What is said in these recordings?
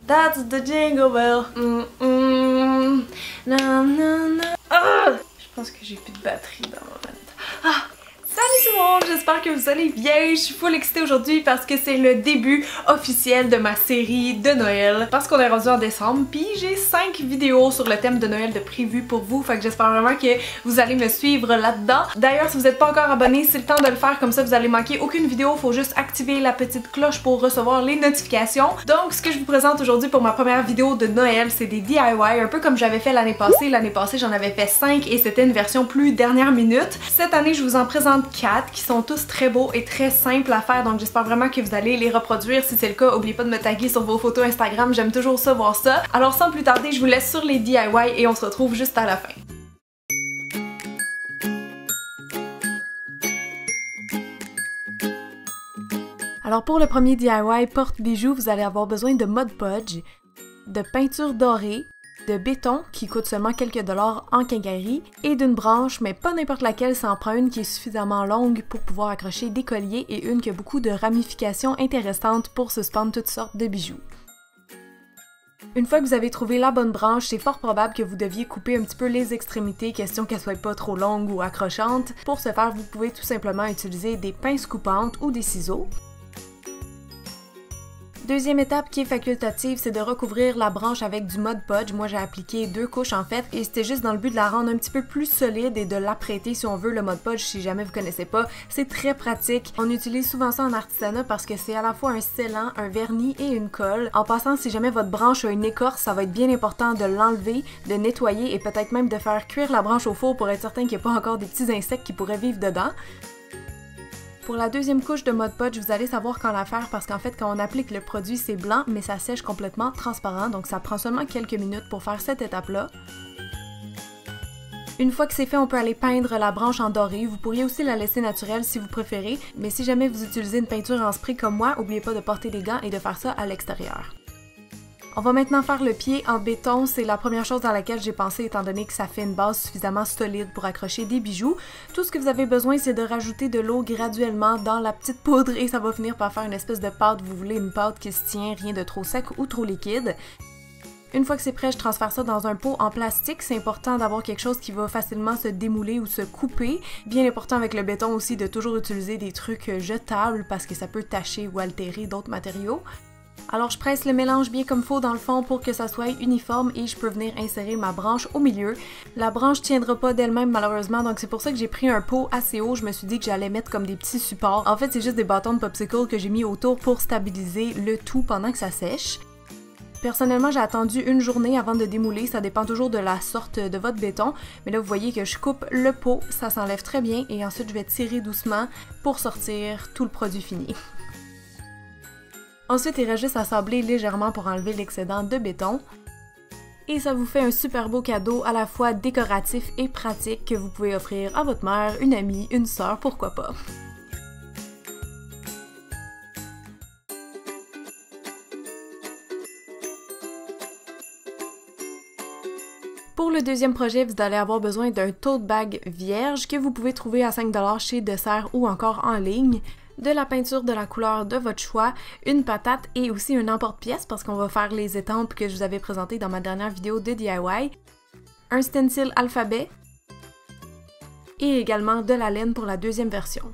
That's the jingle bell. Na, na, na. Ah! Je pense que j'ai plus de batterie dans ma manette. Ah! Salut tout le monde, j'espère que vous allez bien. Je suis full excitée aujourd'hui parce que c'est le début officiel de ma série de Noël. Parce qu'on est rendu en décembre, puis j'ai 5 vidéos sur le thème de Noël de prévu pour vous. Fait que j'espère vraiment que vous allez me suivre là-dedans. D'ailleurs, si vous n'êtes pas encore abonné, c'est le temps de le faire, comme ça vous allez manquer aucune vidéo. Faut juste activer la petite cloche pour recevoir les notifications. Donc, ce que je vous présente aujourd'hui pour ma première vidéo de Noël, c'est des DIY, un peu comme j'avais fait l'année passée. L'année passée, j'en avais fait 5 et c'était une version plus dernière minute. Cette année, je vous en présente 4 qui sont tous très beaux et très simples à faire, donc j'espère vraiment que vous allez les reproduire. Si c'est le cas, n'oubliez pas de me taguer sur vos photos Instagram, j'aime toujours ça, voir ça. Alors sans plus tarder, je vous laisse sur les DIY et on se retrouve juste à la fin. Alors pour le premier DIY porte-bijoux, vous allez avoir besoin de Mod Podge, de peinture dorée, de béton qui coûte seulement quelques dollars en quincaillerie et d'une branche, mais pas n'importe laquelle, ça en prend une qui est suffisamment longue pour pouvoir accrocher des colliers et une qui a beaucoup de ramifications intéressantes pour suspendre toutes sortes de bijoux. Une fois que vous avez trouvé la bonne branche, c'est fort probable que vous deviez couper un petit peu les extrémités, question qu'elles soient pas trop longues ou accrochantes. Pour ce faire, vous pouvez tout simplement utiliser des pinces coupantes ou des ciseaux. Deuxième étape qui est facultative, c'est de recouvrir la branche avec du Mod Podge. Moi j'ai appliqué 2 couches en fait et c'était juste dans le but de la rendre un petit peu plus solide et de l'apprêter si on veut. Le Mod Podge, si jamais vous connaissez pas, c'est très pratique. On utilise souvent ça en artisanat parce que c'est à la fois un scellant, un vernis et une colle. En passant, si jamais votre branche a une écorce, ça va être bien important de l'enlever, de nettoyer et peut-être même de faire cuire la branche au four pour être certain qu'il n'y a pas encore des petits insectes qui pourraient vivre dedans. Pour la deuxième couche de Mod Podge, vous allez savoir quand la faire parce qu'en fait, quand on applique le produit, c'est blanc, mais ça sèche complètement transparent, donc ça prend seulement quelques minutes pour faire cette étape-là. Une fois que c'est fait, on peut aller peindre la branche en doré. Vous pourriez aussi la laisser naturelle si vous préférez, mais si jamais vous utilisez une peinture en spray comme moi, n'oubliez pas de porter des gants et de faire ça à l'extérieur. On va maintenant faire le pied en béton, c'est la première chose à laquelle j'ai pensé étant donné que ça fait une base suffisamment solide pour accrocher des bijoux. Tout ce que vous avez besoin, c'est de rajouter de l'eau graduellement dans la petite poudre et ça va finir par faire une espèce de pâte. Vous voulez une pâte qui se tient, rien de trop sec ou trop liquide. Une fois que c'est prêt, je transfère ça dans un pot en plastique. C'est important d'avoir quelque chose qui va facilement se démouler ou se couper. Bien important avec le béton aussi de toujours utiliser des trucs jetables parce que ça peut tacher ou altérer d'autres matériaux. Alors je presse le mélange bien comme faut dans le fond pour que ça soit uniforme et je peux venir insérer ma branche au milieu. La branche tiendra pas d'elle-même malheureusement, donc c'est pour ça que j'ai pris un pot assez haut. Je me suis dit que j'allais mettre comme des petits supports. En fait, c'est juste des bâtons de popsicle que j'ai mis autour pour stabiliser le tout pendant que ça sèche. Personnellement, j'ai attendu une journée avant de démouler, ça dépend toujours de la sorte de votre béton, mais là vous voyez que je coupe le pot, ça s'enlève très bien et ensuite je vais tirer doucement pour sortir tout le produit fini. Ensuite, il reste juste à sabler légèrement pour enlever l'excédent de béton. Et ça vous fait un super beau cadeau à la fois décoratif et pratique que vous pouvez offrir à votre mère, une amie, une sœur, pourquoi pas. Pour le deuxième projet, vous allez avoir besoin d'un tote bag vierge que vous pouvez trouver à 5 $ chez Dessert ou encore en ligne. De la peinture de la couleur de votre choix, une patate et aussi un emporte-pièce parce qu'on va faire les étampes que je vous avais présentées dans ma dernière vidéo de DIY, un stencil alphabet et également de la laine pour la deuxième version.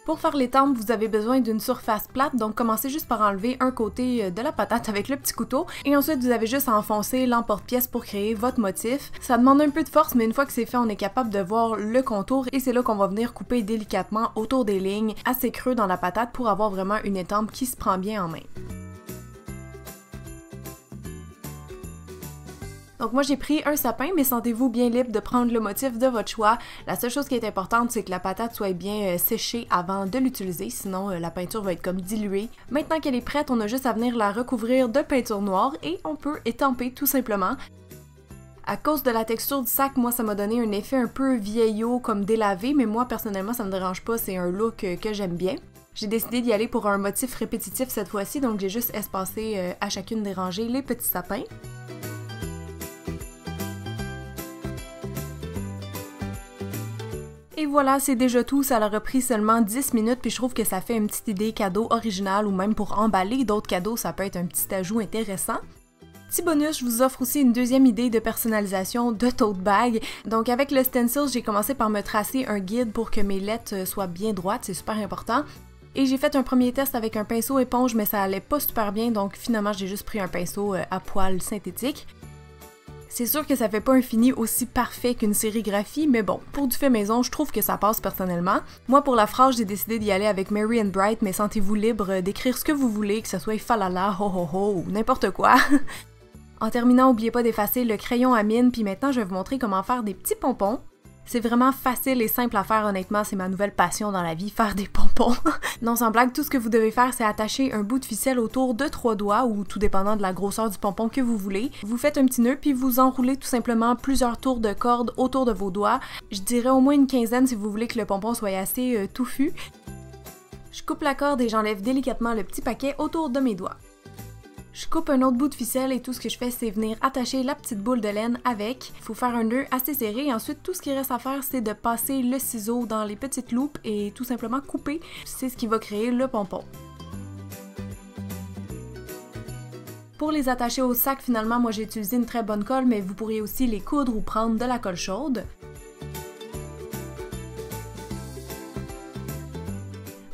Pour faire l'étampe, vous avez besoin d'une surface plate, donc commencez juste par enlever un côté de la patate avec le petit couteau et ensuite vous avez juste à enfoncer l'emporte-pièce pour créer votre motif. Ça demande un peu de force, mais une fois que c'est fait, on est capable de voir le contour et c'est là qu'on va venir couper délicatement autour des lignes, assez creux dans la patate pour avoir vraiment une étampe qui se prend bien en main. Donc moi j'ai pris un sapin, mais sentez-vous bien libre de prendre le motif de votre choix. La seule chose qui est importante, c'est que la patate soit bien séchée avant de l'utiliser, sinon la peinture va être comme diluée. Maintenant qu'elle est prête, on a juste à venir la recouvrir de peinture noire et on peut étamper tout simplement. À cause de la texture du sac, moi ça m'a donné un effet un peu vieillot comme délavé, mais moi personnellement ça me dérange pas, c'est un look que j'aime bien. J'ai décidé d'y aller pour un motif répétitif cette fois-ci, donc j'ai juste espacé à chacune des rangées les petits sapins. Et voilà, c'est déjà tout, ça leur a pris seulement 10 minutes puis je trouve que ça fait une petite idée cadeau originale ou même pour emballer d'autres cadeaux, ça peut être un petit ajout intéressant. Petit bonus, je vous offre aussi une deuxième idée de personnalisation de tote bag. Donc avec le stencil, j'ai commencé par me tracer un guide pour que mes lettres soient bien droites, c'est super important. Et j'ai fait un premier test avec un pinceau éponge, mais ça allait pas super bien, donc finalement j'ai juste pris un pinceau à poils synthétique. C'est sûr que ça fait pas un fini aussi parfait qu'une sérigraphie, mais bon, pour du fait maison, je trouve que ça passe personnellement. Moi, pour la phrase, j'ai décidé d'y aller avec Merry and Bright, mais sentez-vous libre d'écrire ce que vous voulez, que ce soit falala, ho ho ho, ou n'importe quoi. En terminant, n'oubliez pas d'effacer le crayon à mine, puis maintenant je vais vous montrer comment faire des petits pompons. C'est vraiment facile et simple à faire, honnêtement, c'est ma nouvelle passion dans la vie, faire des pompons. Non, sans blague, tout ce que vous devez faire, c'est attacher un bout de ficelle autour de 3 doigts, ou tout dépendant de la grosseur du pompon que vous voulez. Vous faites un petit nœud, puis vous enroulez tout simplement plusieurs tours de corde autour de vos doigts. Je dirais au moins une quinzaine si vous voulez que le pompon soit assez touffu. Je coupe la corde et j'enlève délicatement le petit paquet autour de mes doigts. Je coupe un autre bout de ficelle et tout ce que je fais, c'est venir attacher la petite boule de laine avec. Il faut faire un nœud assez serré et ensuite tout ce qui reste à faire, c'est de passer le ciseau dans les petites loupes et tout simplement couper. C'est ce qui va créer le pompon. Pour les attacher au sac, finalement, moi j'ai utilisé une très bonne colle, mais vous pourriez aussi les coudre ou prendre de la colle chaude.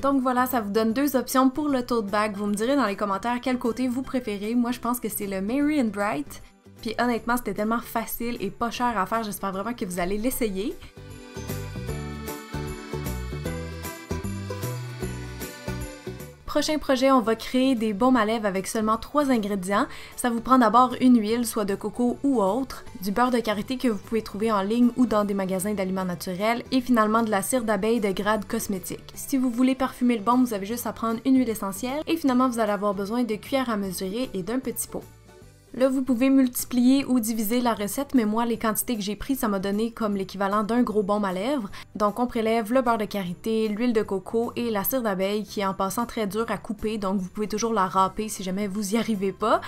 Donc voilà, ça vous donne deux options pour le tote bag. Vous me direz dans les commentaires quel côté vous préférez. Moi, je pense que c'est le Merry and Bright. Puis honnêtement, c'était tellement facile et pas cher à faire. J'espère vraiment que vous allez l'essayer. Prochain projet, on va créer des baumes à lèvres avec seulement 3 ingrédients. Ça vous prend d'abord une huile, soit de coco ou autre, du beurre de karité que vous pouvez trouver en ligne ou dans des magasins d'aliments naturels, et finalement de la cire d'abeille de grade cosmétique. Si vous voulez parfumer le baume, vous avez juste à prendre une huile essentielle, et finalement vous allez avoir besoin de cuillères à mesurer et d'un petit pot. Là, vous pouvez multiplier ou diviser la recette, mais moi, les quantités que j'ai prises, ça m'a donné comme l'équivalent d'un gros baume à lèvres. Donc, on prélève le beurre de karité, l'huile de coco et la cire d'abeille qui est en passant très dure à couper, donc vous pouvez toujours la râper si jamais vous y arrivez pas.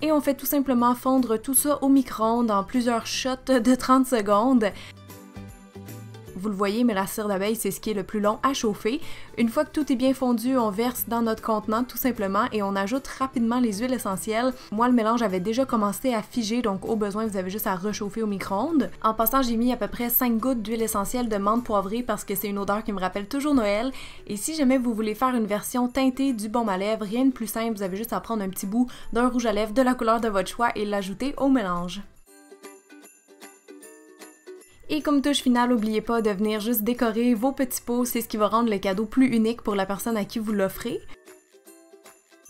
Et on fait tout simplement fondre tout ça au micro-ondes en plusieurs shots de 30 secondes. Vous le voyez, mais la cire d'abeille, c'est ce qui est le plus long à chauffer. Une fois que tout est bien fondu, on verse dans notre contenant tout simplement et on ajoute rapidement les huiles essentielles. Moi, le mélange avait déjà commencé à figer, donc au besoin, vous avez juste à réchauffer au micro-ondes. En passant, j'ai mis à peu près 5 gouttes d'huile essentielle de menthe poivrée parce que c'est une odeur qui me rappelle toujours Noël. Et si jamais vous voulez faire une version teintée du baume à lèvres, rien de plus simple, vous avez juste à prendre un petit bout d'un rouge à lèvres de la couleur de votre choix et l'ajouter au mélange. Et comme touche finale, n'oubliez pas de venir juste décorer vos petits pots, c'est ce qui va rendre le cadeau plus unique pour la personne à qui vous l'offrez.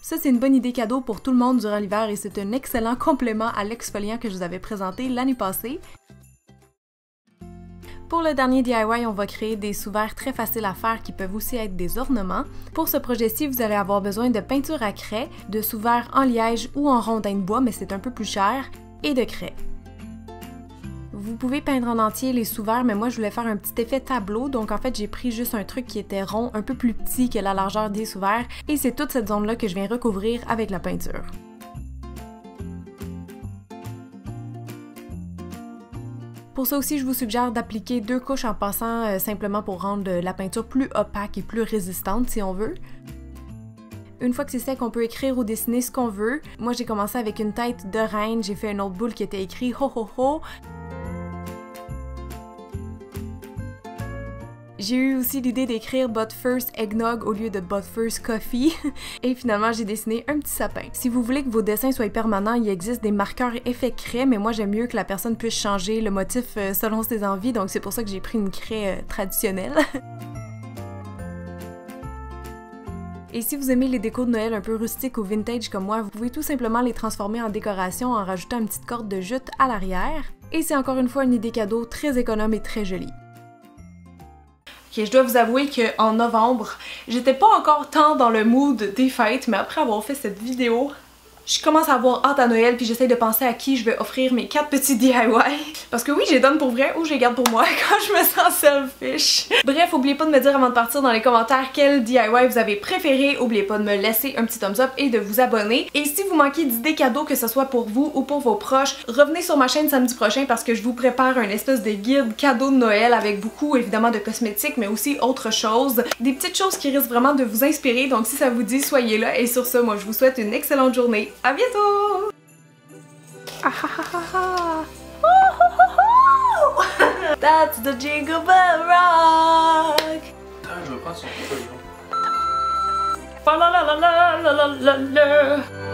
Ça, c'est une bonne idée cadeau pour tout le monde durant l'hiver et c'est un excellent complément à l'exfoliant que je vous avais présenté l'année passée. Pour le dernier DIY, on va créer des sous-verres très faciles à faire qui peuvent aussi être des ornements. Pour ce projet-ci, vous allez avoir besoin de peinture à craie, de sous-verres en liège ou en rondin de bois, mais c'est un peu plus cher, et de craie. Vous pouvez peindre en entier les sous-verres, mais moi je voulais faire un petit effet tableau, donc en fait j'ai pris juste un truc qui était rond, un peu plus petit que la largeur des sous-verres, et c'est toute cette zone-là que je viens recouvrir avec la peinture. Pour ça aussi, je vous suggère d'appliquer 2 couches en passant simplement pour rendre la peinture plus opaque et plus résistante si on veut. Une fois que c'est sec, on peut écrire ou dessiner ce qu'on veut. Moi j'ai commencé avec une tête de reine, j'ai fait une autre boule qui était écrit ho ho ho. J'ai eu aussi l'idée d'écrire But First Eggnog au lieu de But First Coffee. Et finalement, j'ai dessiné un petit sapin. Si vous voulez que vos dessins soient permanents, il existe des marqueurs effet craie, mais moi j'aime mieux que la personne puisse changer le motif selon ses envies, donc c'est pour ça que j'ai pris une craie traditionnelle. Et si vous aimez les décos de Noël un peu rustiques ou vintage comme moi, vous pouvez tout simplement les transformer en décoration en rajoutant une petite corde de jute à l'arrière. Et c'est encore une fois une idée cadeau très économe et très jolie. Okay, je dois vous avouer qu'en novembre, j'étais pas encore tant dans le mood des fêtes, mais après avoir fait cette vidéo Je commence à avoir hâte à Noël, puis j'essaie de penser à qui je vais offrir mes 4 petits DIY. Parce que oui, je les donne pour vrai ou je les garde pour moi quand je me sens selfish. Bref, oubliez pas de me dire avant de partir dans les commentaires quel DIY vous avez préféré. Oubliez pas de me laisser un petit thumbs up et de vous abonner. Et si vous manquez d'idées cadeaux, que ce soit pour vous ou pour vos proches, revenez sur ma chaîne samedi prochain parce que je vous prépare un espèce de guide cadeau de Noël avec beaucoup évidemment de cosmétiques, mais aussi autre chose. Des petites choses qui risquent vraiment de vous inspirer. Donc si ça vous dit, soyez là. Et sur ce, moi je vous souhaite une excellente journée. À bientôt! Ah ah ah ah ah! That's the Jingle Bell Rock! Ah, je veux pas son truc. La la la la la la la la.